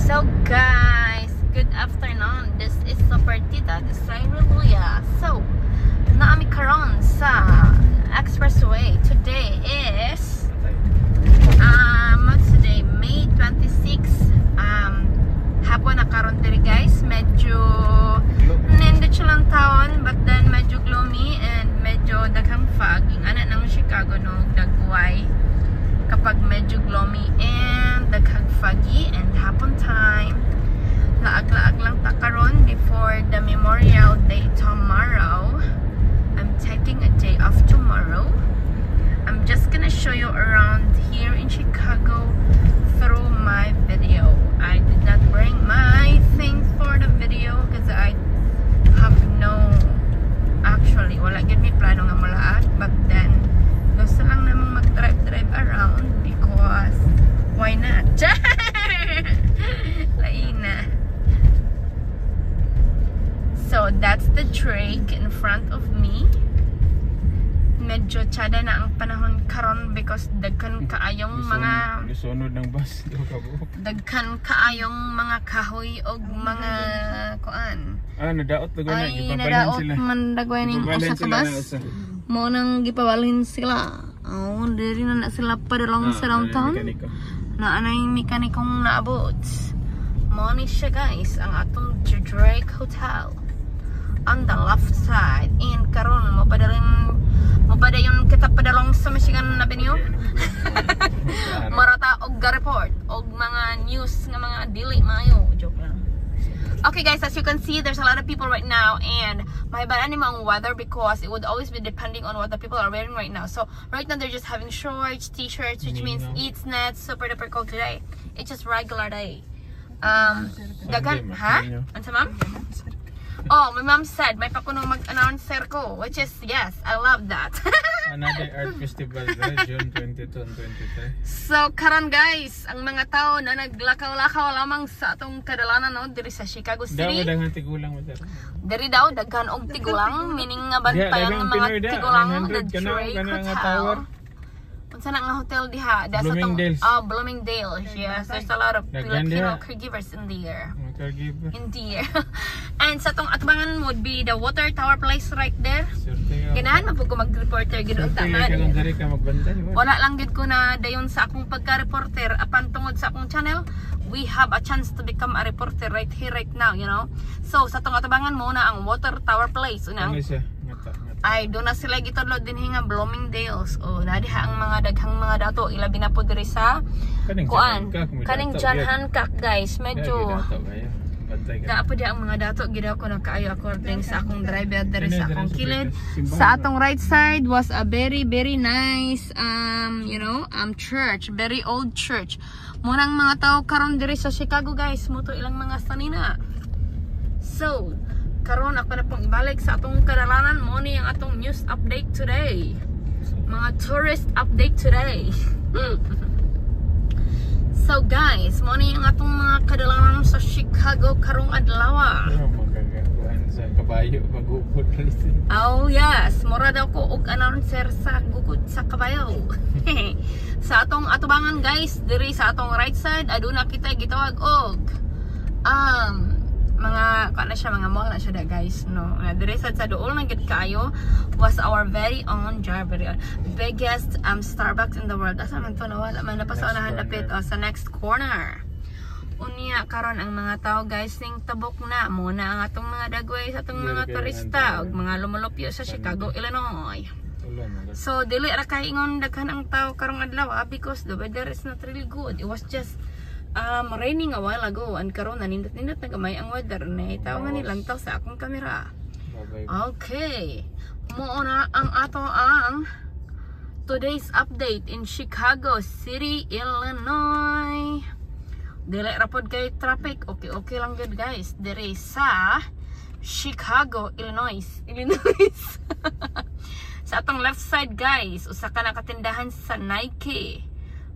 So guys, good afternoon. This is Supertita, this is Luya. So, naami karon sa expressway. Today is what's today? May 26. Hapon na karon diri guys. Medyo nindot siya lang taon, but then medyo gloomy and medyo daghang fog. Yung ana ng Chicago no, dagway kapag medyo gloomy and daghang foggy and hapon time. Laag-laag lang ta karon before the Memorial Day tomorrow. I'm taking a day off tomorrow. I'm just gonna show you around here in Chicago through my video. I did not bring my thing for the video because I have no, actually wala gid mi plano nga malaag, but then gusto lang namang mag-drive around because why not? Laina. So that's the drake in front of me. Medyo tsada na ang panahon karon because daghan kaayong mga sunod ng bus daghan kaayong mga kahoy og mga kuan. Nadaot dagoy ay nadaot man dagoy ning usa ka bus. Mo nang gipabalhin sila. Oh, diri na sila padalong sa downtown. Na anay mekanikong naabot. Mo ni siya guys ang atong Drake Hotel on the left side. And karon mo padayon kita padalong sa Michigan Avenue. Marata og report og mga news nga mga dili maayo. Joke lang. Okay guys, as you can see, there's a lot of people right now, and my bad animal weather because it would always be depending on what the people are wearing right now. So right now they're just having shorts, t-shirts, which means it's not super duper cold today. It's just regular day. Dagan, ha? Ano ma'am? Oh, my mom said may pakunong mag-announcer ko, which is yes, I love that. Another art festival June 22 and 23. So karon guys, ang mga tao na naglakaw-lakaw lamang sa atong kadalanan no diri sa Chicago City. Daw daghang tigulang mo diri. Diri daw daghan og tigulang, meaning nga bantayan ng mga tigulang the Drake Hotel. Unsa na nga hotel diha? Bloomingdale's. Bloomingdale's. Yes, there's a lot of Filipino caregivers in there. In there. And sa tong atbangan would be the water tower place right there. Ganahan man pud ko mag-reporter gid unta man. Wala lang gid ko na dayon sa akong pagka-reporter apan tungod sa akong channel. We have a chance to become a reporter right here right now, you know. So sa tong atbangan mo na ang water tower place unang. Ay do na sila gitudlo din hinga Bloomingdale's. Oh, nadiha ang mga daghang mga dato ilabi na po diri sa kuan. Kaning John Hancock guys, medyo po di ang mga dato gid ako nakaayo according sa akong driver diri sa akong kilid. Sa atong right side was a very nice you know, church, very old church. Munang mga tao karon diri sa Chicago guys, moto ilang mga sanina. So karon ako na pong ibalik sa atong kadalanan mo ni ang atong news update today. Mga tourist update today. So guys, mo ni ang atong mga kadalanan sa Chicago karong adlaw. Sa kabayo magupod. Oh yes, mura daw ko og announcer sa gugod sa kabayo. Sa atong atubangan guys, diri sa atong right side aduna kita gitawag og mga kana siya mga mall na siya da guys no. Dire sa duol na gid kaayo was our very own biggest Starbucks in the world. Asa man to nawala man pa sa unahan dapit sa next corner. Unya karon ang mga tao guys ning tabok na muna ang atong mga dagway sa atong mga turista ug mga lumulupyo sa Chicago, Illinois. So dili ra kay ingon daghan ang tao karong adlaw because the weather is not really good. It was just raining a while ago and karon nindot-nindot na gamay ang weather na itaw nga nilang taw sa akong kamera. Okay, muna ang ato ang today's update in Chicago City, Illinois. Dili ra pod kay traffic, okay lang gud guys diri sa Chicago, Illinois. Sa atong left side guys, usa ka na katindahan sa Nike.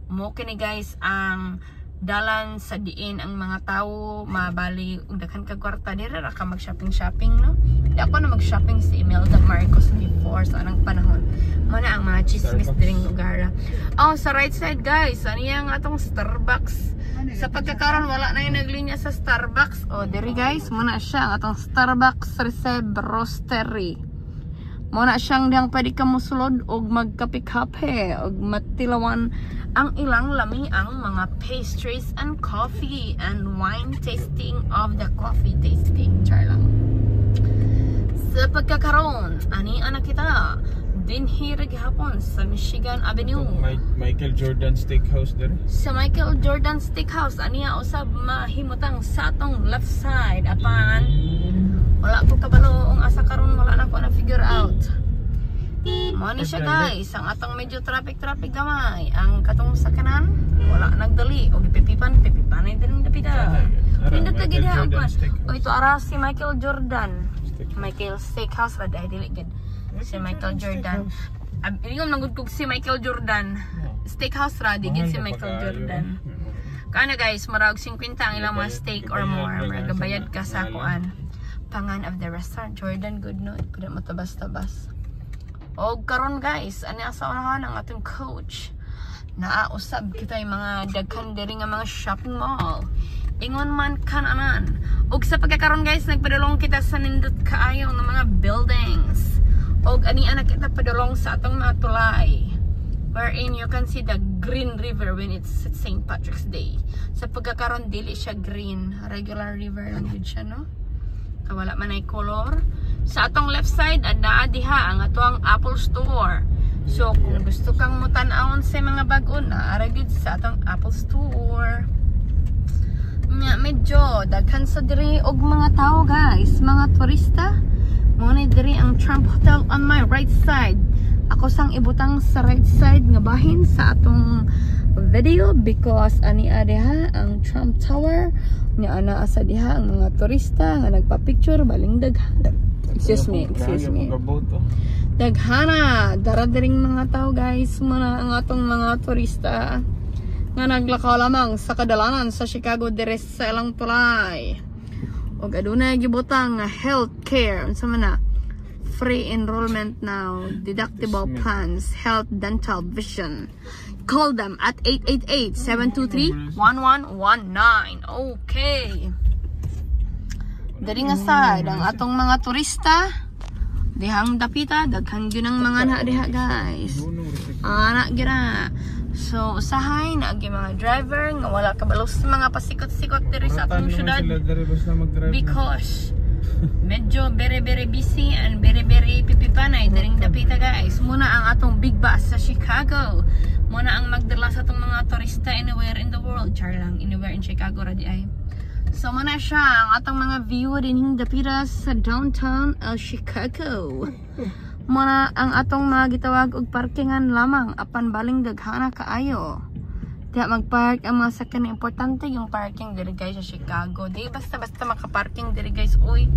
Mo kini guys ang dalan sa diin ang mga tao mabali ug daghan ka kwarta dira ra ka mag-shopping no. Di ako na mag-shopping si Imelda Marcos before sa anang panahon. Mana ang mga chismis diring lugar. Oh, sa right side guys, ano yang atong Starbucks. Sa pagkakaroon wala na yung naglinya sa Starbucks. Oh, diri guys, muna siya ang atong Starbucks Receive Roastery. Muna siyang dihang pwede ka musulod og magkape-kape og matilawan ang ilang lami ang mga pastries and coffee and wine tasting of the coffee tasting. Char lang. Sa pagkakaroon, ani anak kita dinhi ra gihapon sa Michigan Avenue. Michael Jordan Steakhouse there. Sa Michael Jordan Steakhouse aniya usab mahimutang sa atong left side apan wala ko kabalo ang asa karon wala na ko na figure out. Mo ni siya guys, ang atong medyo traffic gamay, ang katong sakanan wala nagdali og pipipan ay din dapita. Pindot lagi diha ang o ito ara si Michael Jordan. Michael Steakhouse ra dai dili gid. Si Michael Jordan. Ingom nang gud si Michael Jordan. Steakhouse ra digid si Michael Jordan. Kana guys, marag 50 ang ilang mga steak or more. Magabayad ka sa kuan. Pangan of the restaurant Jordan good no. Kuda matabas-tabas. Og karon guys, ani asa unahan ang atong coach. Naausab kita yung mga daghan diri nga mga shopping mall. Ingon man kananan. Og sa pagkakaroon guys, nagpadulong kita sa nindot kaayo ng mga buildings. Og ani anak kita padulong sa atong mga tulay. Wherein you can see the green river when it's St. Patrick's Day. Sa pagkakaroon dili siya green, regular river lang yun siya no. Wala man ay color. Sa atong left side adna diha ang atong Apple Store. So kung gusto kang mutan-awon sa mga bag-o na ara gyud sa atong Apple Store. Medyo daghan sa diri og mga tao guys, mga turista. Mo ni diri ang Trump Hotel on my right side. Ako sang ibutang sa right side nga bahin sa atong video because ani diha ang Trump Tower. Nga ana asa diha ang mga turista nga nagpa-picture baling daghan. Excuse me. Daghana daradaring mga tao guys, muna ang atong mga turista nga naglakaw lamang sa kadalanan sa Chicago dire sa ilang tulay. Og adunay gibutang nga healthcare unsa man na free enrollment now, deductible plans, health, dental, vision. Call them at 888-723-1119. Okay. Dari nga side ang atong mga turista dihang dapita daghan gyud ang mga na diha guys. Ana gira. So usahay na agi mga driver nga wala kabalo sa mga pasikot-sikot diri sa atong syudad because medyo very busy and very pipipanay daring dapita guys. Muna ang atong big bus sa Chicago. Muna ang magdala sa atong mga turista anywhere in the world. Char lang, anywhere in Chicago ra di ay. So muna siya ang atong mga view dinhing dapita sa downtown Chicago. Muna ang atong mga gitawag og parkingan lamang apan baling daghana kaayo. Diya magpark ang mga sakyan, importante yung parking diri guys sa Chicago. Di basta makaparking diri guys. Uy,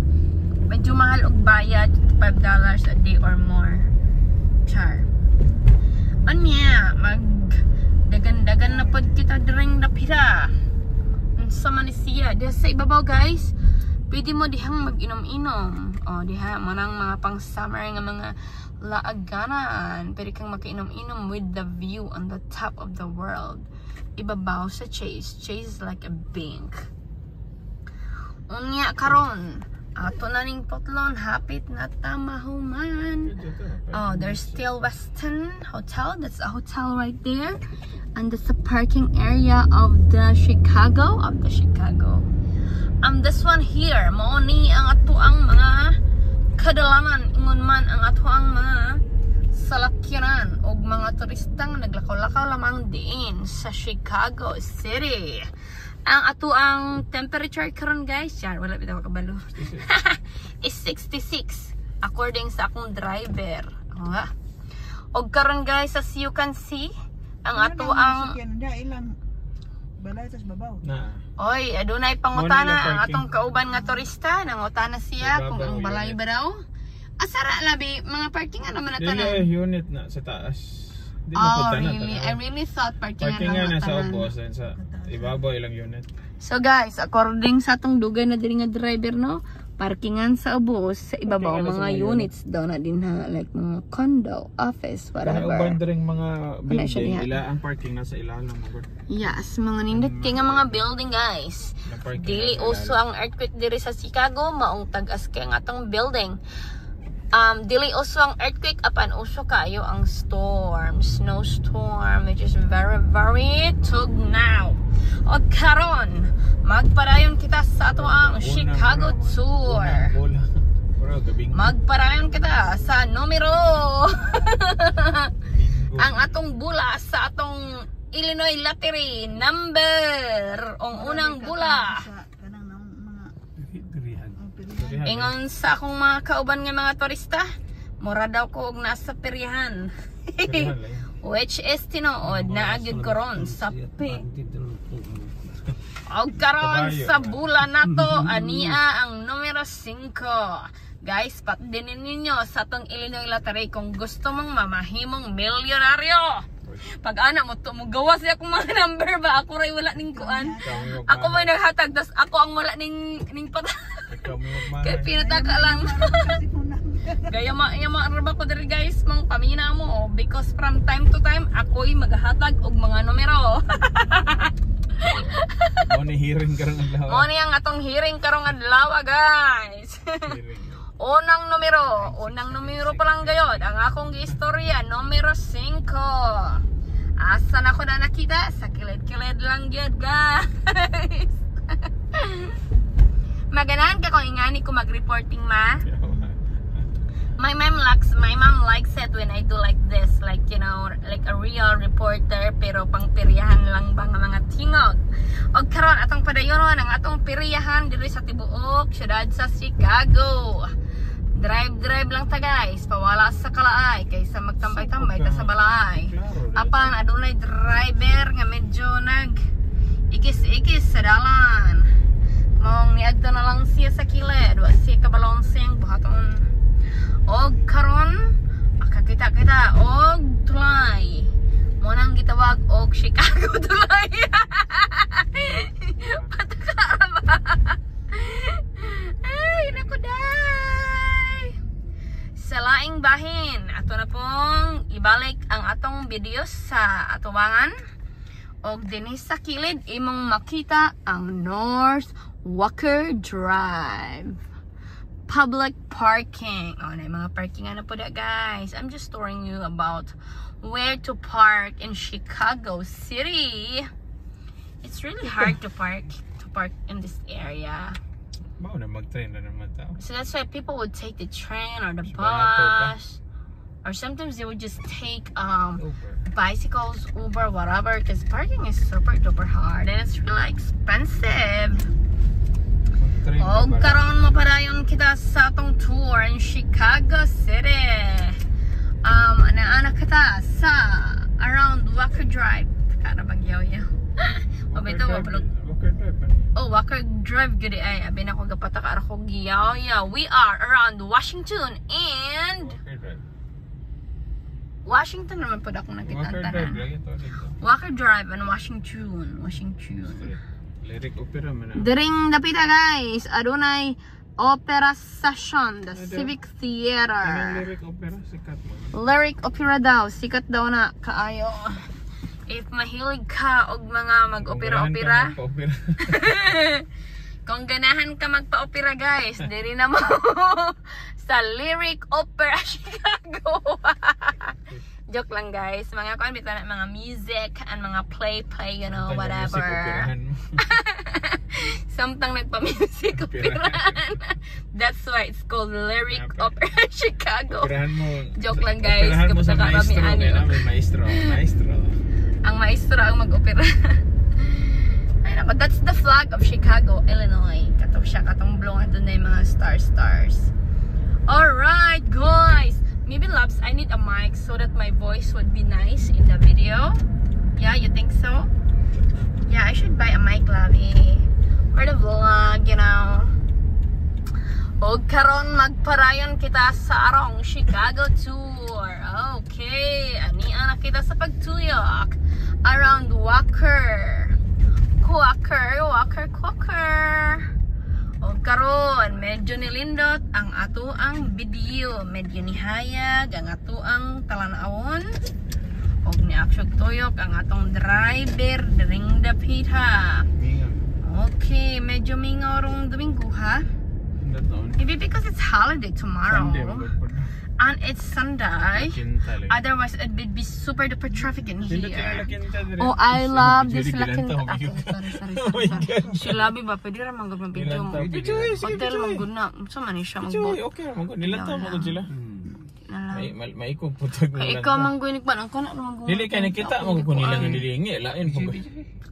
medyo mahal og bayad, $5 a day or more. Char. Anya, dagan-dagan na pod kita diring dapita. Sa Manisia, diha sa ibabaw guys, pwede mo dihang mag-inom-inom. O diha mo nang mga pang summer nga mga laaganan. Pwede kang makainom-inom with the view on the top of the world. Ibabaw sa Chase. Chase is like a bank. Unya karon, ato na ning potlon hapit na tamahuman. Oh, there's still Westin Hotel. That's a hotel right there. And that's the parking area of the Chicago. This one here, mo ni ang ato ang mga kadalanan, ingon man ang ato ang mga salakyanan og mga turistang naglakaw-lakaw lamang diin sa Chicago City. Ang ato ang temperature karon guys, yan, wala bitaw kabalo. Is 66 according sa akong driver. Og karon guys, as you can see, ang ato ang balay tas babaw. Oy, adunay pangutana ang atong kauban nga turista, nangutana siya kung ang balay ba daw. Asara labi mga parkingan naman na tanan. Dili unit na sa taas. Oh, really? I really thought parkingan na sa upo sa Ibabaw ilang unit. So guys, according sa atong dugay na diri nga driver no, parkingan sa ubos sa ibabaw mga units daw na din ha, like mga condo, office, whatever. Uban diring mga building, ila ang parking nasa ilalim mo. Yes, mga nindot kay nga mga building guys. Dili uso ang earthquake diri sa Chicago, maong tag-as kay nga atong building. Dili uso ang earthquake apan uso kayo ang storm, snowstorm, which is very very tugnaw. O karon, magpadayon kita sa ato ang Chicago tour. Magpadayon kita sa numero ang atong bula sa atong Illinois Lottery number ang unang bula. Ingon sa akong mga kauban nga mga turista, mura daw ko og nasa peryahan. Which is tinuod na agad ko ron sa og karon sa bulan nato ania ang numero 5. Guys, patdinin ninyo sa atong Illinois Lottery kung gusto mong mamahimong milyonaryo. Pag ana mo to mo gawas siya akong mga number ba, ako ray wala ning kuan. Ako may naghatag das ako ang wala ning pata. Kaya pinataka lang. Gaya ma ko diri guys, mga pamina mo because from time to time ako'y maghatag og mga numero. Mo ni hearing karong adlaw. Mo ni ang atong hearing karong adlaw guys. Unang numero pa lang gayod ang akong giistorya, numero 5. Asa na ko na nakita? Sa kilid-kilid lang yun guys. Maganahan ka kung ingani ko mag-reporting ma. My mom likes it when I do like this, like you know, like a real reporter pero pang piryahan lang ba nga mga tingog. Og karon atong padayonon ang atong piryahan diri sa tibuok syudad sa Chicago. Drive lang ta guys, pawala sa kalaay kaysa magtambay-tambay ta sa balay. Apan adunay driver nga medyo nag ikis-ikis sa dalan. Mong niadto na lang siya sa kilid, wa siya kabalonseng buhaton. Og karon akakita-kita og tulay. Mo nang gitawag og Chicago tulay. Pataka ba? Ay, naku day. Sa laing bahin, ato na pong ibalik ang atong video sa atubangan. Og dinhi sa kilid imong makita ang North Walker Drive. Public parking. Oh, na mga parking na po da guys. I'm just storing you about where to park in Chicago City. It's really hard to park in this area. Mao na mag-train na naman tao. So that's why people would take the train or the bus. Or sometimes they would just take bicycles, Uber, whatever. Because parking is super duper hard and it's really expensive. Og karon mapadayon kita sa atong tour in Chicago City. Ana kita sa around Walker Drive. Kada bagyaw-yaw. Mabito mapulog. Oh, Walker Drive gudi ay abi na ko gapataka ara ko giyaw-yaw. We are around Washington and Washington naman po akong nakita tanan. Walker Drive and Washington. Lyric Opera man. Diring dapita guys, adunay opera session, the Civic Theater. Anong Lyric Opera sikat mo? Lyric Opera daw, sikat daw na kaayo. If mahilig ka og mga mag-opera-opera. Kung ganahan ka magpa-opera guys, diri na mo sa Lyric Opera Chicago. Joke lang guys, mga kuan bitaw na mga music and mga play, you know, whatever. Samtang nagpa-music operahan. That's why it's called Lyric Opera Chicago. Joke lang guys, kapag nakarami ani. Maestro. Ang maestro ang mag-opera. Ay nako, that's the flag of Chicago, Illinois. Katong siya, katong blue nga doon na yung mga stars. Alright guys, maybe loves, I need a mic so that my voice would be nice in the video. Yeah, you think so? Yeah, I should buy a mic, Lavi, for the vlog, you know. Og karon magparayon kita sa arong Chicago tour. Okay, ani ana kita sa pagtuyok around Walker. quacker. O karon medyo nilindot ang ato ang video, medyo nihayag ang ato ang talanawon. Og niaksyon tuyok ang atong driver dring dapita. Okay, medyo mingorong Domingo ha. Maybe because it's holiday tomorrow. And it's Sunday. Otherwise, it would be super duper traffic in here. Oh, I love this La Quinta. Sorry. Si Labi ba? Pwede rin manggod ng video mo. Hotel manggod na. Saan man siya manggod? Okay, manggod. Nilantaw manggod sila. Maikog putag nilang. Ikaw manggunik ba? Ang kana manggod. Dili ka nakita manggod nilang nilingi. Lain po.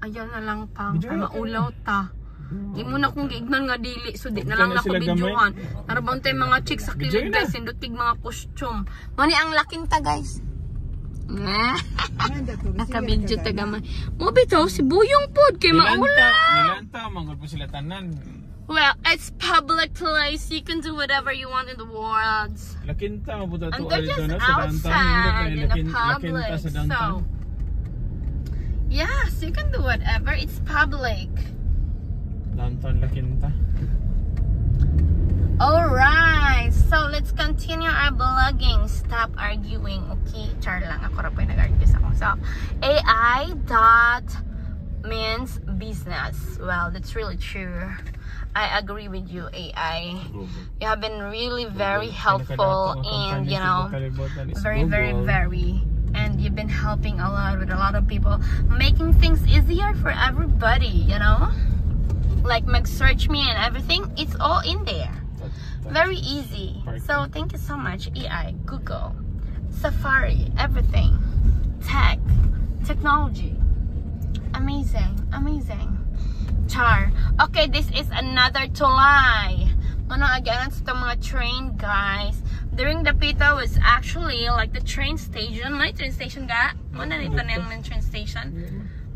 Ayaw na lang pang. Maulaw ta. Di mo na kung giignan nga dili. So di na lang ako videohan. Narabang tayo mga chicks sa kilid guys. Sindutig mga costume. Mani ang La Quinta guys. Naka-video tagaman. Mo bitaw si Buyong pod kay maula. Nilanta manggod po sila tanan. Well, it's public place. You can do whatever you want in the world. La Quinta mabuta to. And they're just outside in the public. So yes, you can do whatever. It's public. Downtown La Quinta. Alright, so let's continue our vlogging. Stop arguing, okay? Char lang, ako ra po yung nag-argue sa akong self. AI dot means business. Well, that's really true. I agree with you, AI. You have been really very helpful and, you know, very. And you've been helping a lot with a lot of people, making things easier for everybody, you know? Like mag-search me and everything, it's all in there. Very easy. So thank you so much, AI, Google, Safari, everything. Technology. Amazing. Char. Okay, this is another tulay. Ano again, it's the mga train, guys. During the pita was actually like the train station. May train station ga? Ano nito na yung train station?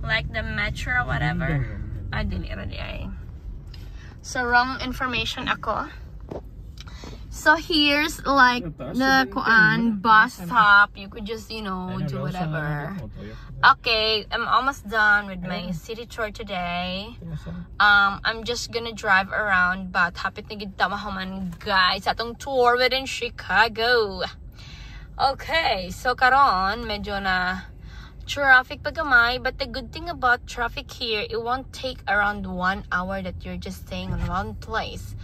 Like the metro or whatever. I didn't ready. So wrong information ako. So here's like the bus stop. You could just, you know, do whatever. Okay, I'm almost done with my city tour today. I'm just gonna drive around, but hapit na gid ta mahuman guys atong tour within Chicago. Okay, so karon medyo na traffic pagamay, but the good thing about traffic here, it won't take around 1 hour that you're just staying in one place.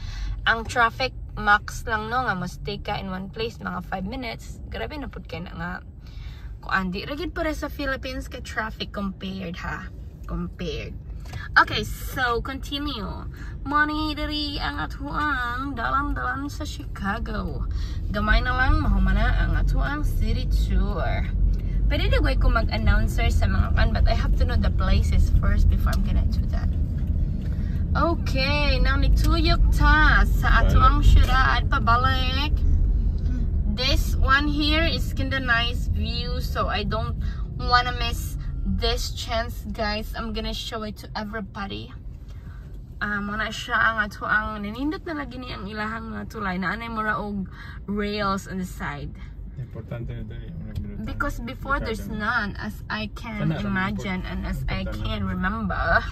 Ang traffic max lang no nga mo stay ka in one place mga 5 minutes. Grabe na pud kay na nga. Kuan di ra gid pare sa Philippines ka traffic compared. Okay, so continue. Money diri ang atuang dalan-dalan sa Chicago. Gamay na lang mahumana ang atuang city tour. Pwede na ko mag-announcer sa mga kan, but I have to know the places first before I'm gonna do that. Okay, now nituyok ta sa atuang syudad pabalik. This one here is kinda nice view, so I don't wanna miss this chance, guys. I'm gonna show it to everybody. Muna siya ang atuang ninindot na lagi ni ang ilahang tulay na anay mura og rails on the side. Importante nito. Because before there's none, as I can imagine and as I can remember.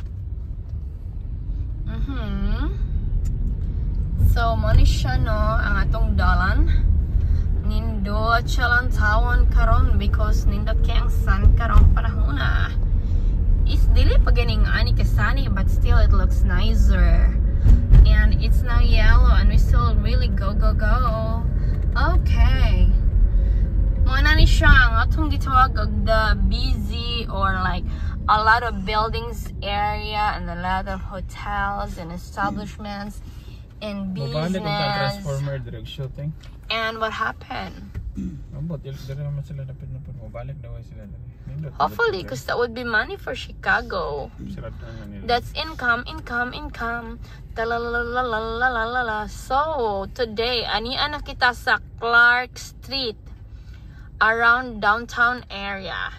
So money siya no ang atong dalan. Nindot siya lang tawon karon because nindot kay ang sun karon panahona. It's dili pa ganing ani kasani, but still it looks nicer. And it's now yellow and we still really go. Okay. Muna ni siya ang atong gitawag the busy or like a lot of buildings area and a lot of hotels and establishments and business. And what happened? Hopefully, because that would be money for Chicago. That's income. So today, anian na kita sa Clark Street around downtown area.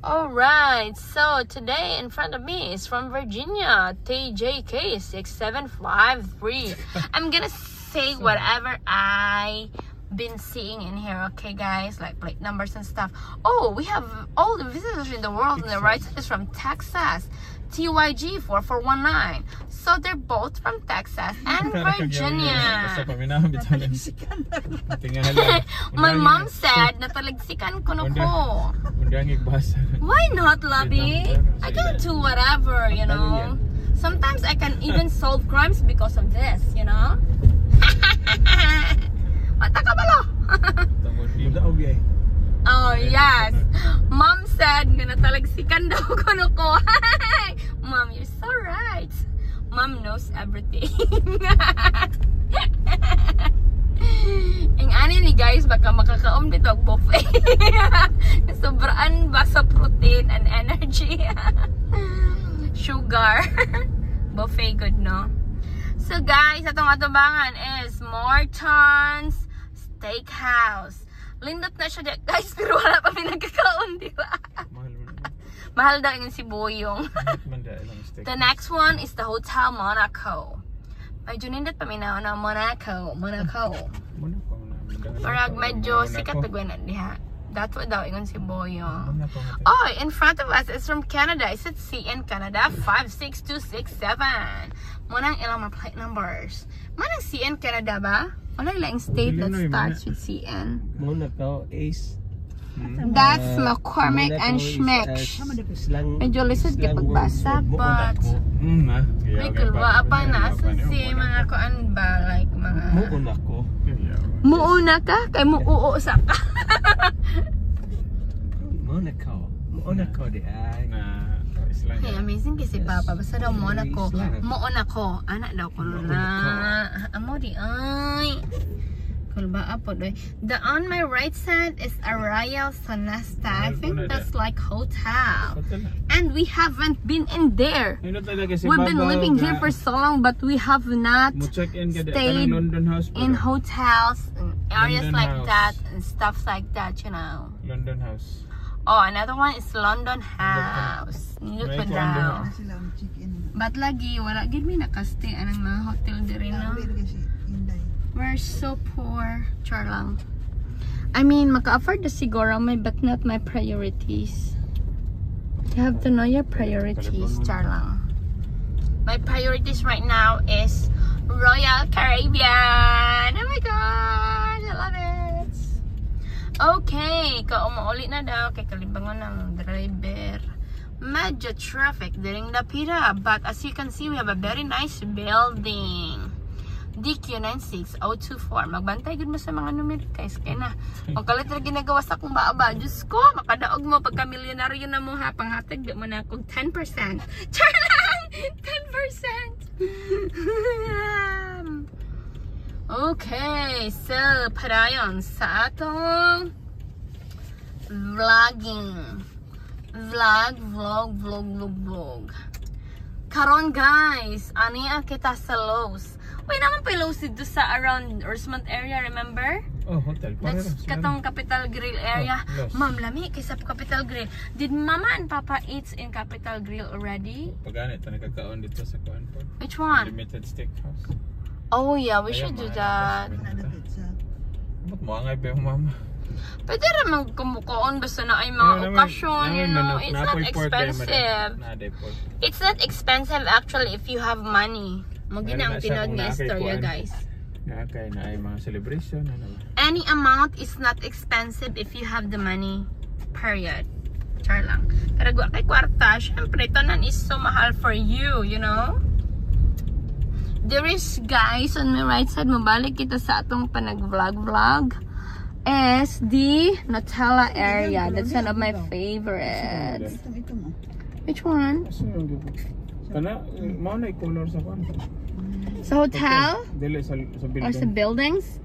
Alright, so today in front of me is from Virginia, TJK 6753. I'm gonna say whatever I been seeing in here, okay guys, like plate numbers and stuff. Oh, we have all the visitors in the world, and the right side is from Texas. TYG 4419. So they're both from Texas and Virginia. My mom said na talagsikan ko no ko. Why not, Labi? I can do whatever, you know. Sometimes I can even solve crimes because of this, you know. Mata ka balo? Oh yes. Mom said na talagsikan daw ko no ko. Mom, you're so right. Mom knows everything. Ang ani ni guys, baka makakaom dito ang buffet. Sobraan ba sa protein and energy? Sugar. Buffet good, no? So guys, atong atubangan is Morton's Steakhouse. Lindot na siya guys, pero wala pa pinagkakaon, di ba? Mahal daw yung si Boyong. The next one is the Hotel Monaco. Medyo nindot pa minaw na Monaco. Parang medyo sikat na gawin na diha. That's what daw yung si Boyong. Oh, in front of us is from Canada. Is it CN Canada 56267? Munang ilang mga plate numbers. Manang CN Canada ba? Wala ilang state that starts with CN. Monaco Ace. That's McCormick and Schmick. Medyo lisod kay pagbasa, but may kulwa pa na si mga kuan ba, like mga muuna ka kay muuo sa ka. Monaco di ay Hey, amazing kasi Papa, basta daw Monaco. Monaco, anak daw ko na. Amo di ay. The on my right side is a Royal Sonesta. I think that's like hotel. And we haven't been in there. We've been living here for so long, but we have not stayed in hotels and areas like that and stuff like that, you know. London House. Oh, another one is London House. Nilot pa daw. But lagi, wala gid mi nakastay anang mga hotel diri no. We're so poor. Char lang. I mean, maka-afford the siguro may, but not my priorities. You have to know your priorities. Char lang. My priorities right now is Royal Caribbean. Oh my god, I love it. Okay, umuuli na daw kay kalibangon ng driver. Medyo traffic during the pira, but as you can see, we have a very nice building. DQ96024. Magbantay gud mo sa mga numero guys. Kaya na, kung kalit na ginagawa sa akong baaba, Diyos ko, makadaog mo pagka milyonaryo na mo ha, panghatag di mo na akong 10%. Char lang! 10%! Okay, so, padayon sa atong vlogging. Vlog. Karon guys, aniya kita sa Lowe's. Uy, naman pa Lowe's dito sa around Rosemont area, remember? Oh, hotel. That's katong Capital Grill area. Ma'am, lami kaysa Capital Grill. Did Mama and Papa eats in Capital Grill already? Pagani ito nagkakaon dito sa kuan po. Which one? Limited Steakhouse. Oh yeah, we should do that. Ba't maangay ba yung mama? Pwede rin magkumukoon basta na ay mga okasyon, you know. It's not expensive. It's not expensive actually if you have money. Magina ang tinawag na istorya guys. Kaya na ay mga celebration. Any amount is not expensive if you have the money. Period. Char lang. Pero kay kwarta, syempre tanan is so mahal for you, you know. There is guys on my right side, mabalik kita sa atong panag-vlog is the Nutella area. That's one of my favorites. Which one? Kana, mao na color sa kuan. Sa hotel? Dili sa building. Or sa buildings?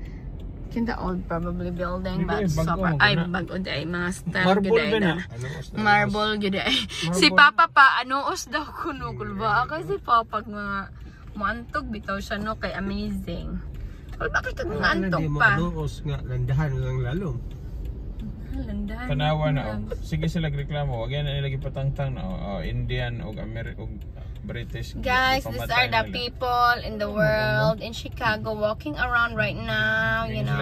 Kinda old probably building, but super. Ay, bago day mga style gud na. Marble gud ay. Si Papa pa anuos daw kuno kulba kasi Papa mga muantog bitaw siya no kay amazing. Wala bakit kag muantog pa. Anuos nga landahan lang lalong. Landahan. Tanawa na. Sige sila reklamo, wag yan lagi patangtang na Indian o American British. Guys, these are the people in the world in Chicago walking around right now, you know.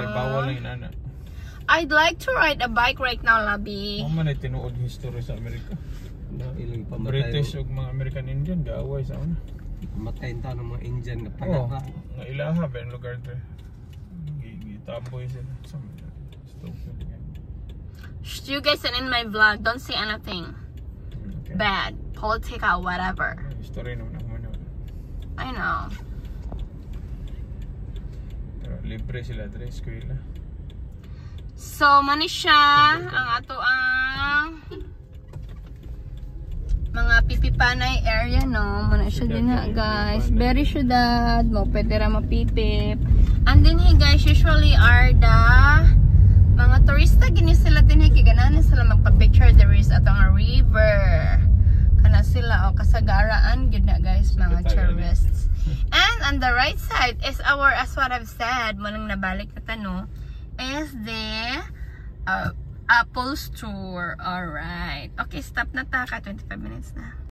I'd like to ride a bike right now, Labi. Mo man ay tinuod history sa Amerika. Na ilang pamatay. British ug mga American Indian gaaway sa una. Pamatay ta ng mga Indian na Oh, panaka. nga ilaha ba yung lugar dre. Gitaboy sila. Stupid. Shh, you guys are in my vlog. Don't say anything Okay. bad, political, whatever. Story naman ako man. I know. Pero libre sila dre, eskwela. So, mani siya ang ato ang mga pipipanay area, no? Muna siya din na, guys. Very syudad. Mo pwede ra mapipip. And then, hey, guys, usually are the mga turista. Gini sila din, hey, kiganahan sila magpa-picture. There is atong river. Kana sila, o kasagaraan. Good na, guys, mga tourists. And on the right side is our, as what I've said, munang nabalik na tanong, is the Apple Store. Alright. Okay, stop na ta. 25 minutes na.